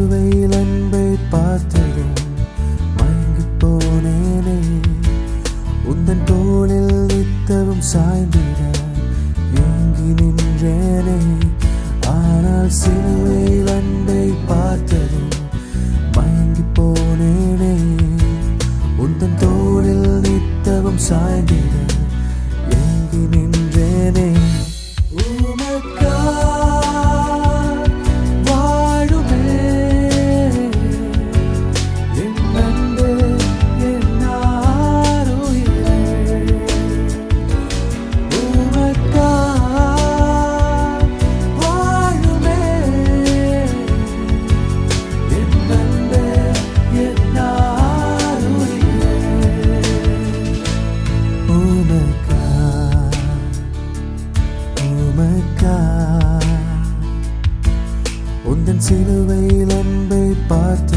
சிலுவையில் அன்பை பார்த்ததும் மயங்கி போனேனே. உந்தன் தோளில் நித்தவும் சாய்ந்திட ஏங்கி நின்றேனே. ஆனால் சிலுவையில் அன்பை பார்த்ததும் மயங்கி போனேனே. உந்தன் தோளில் நித்தவும் சாய்ந்திட ஏங்கி நின்றேனே. உந்தன் சிலுவையில் அன்பை பார்த்து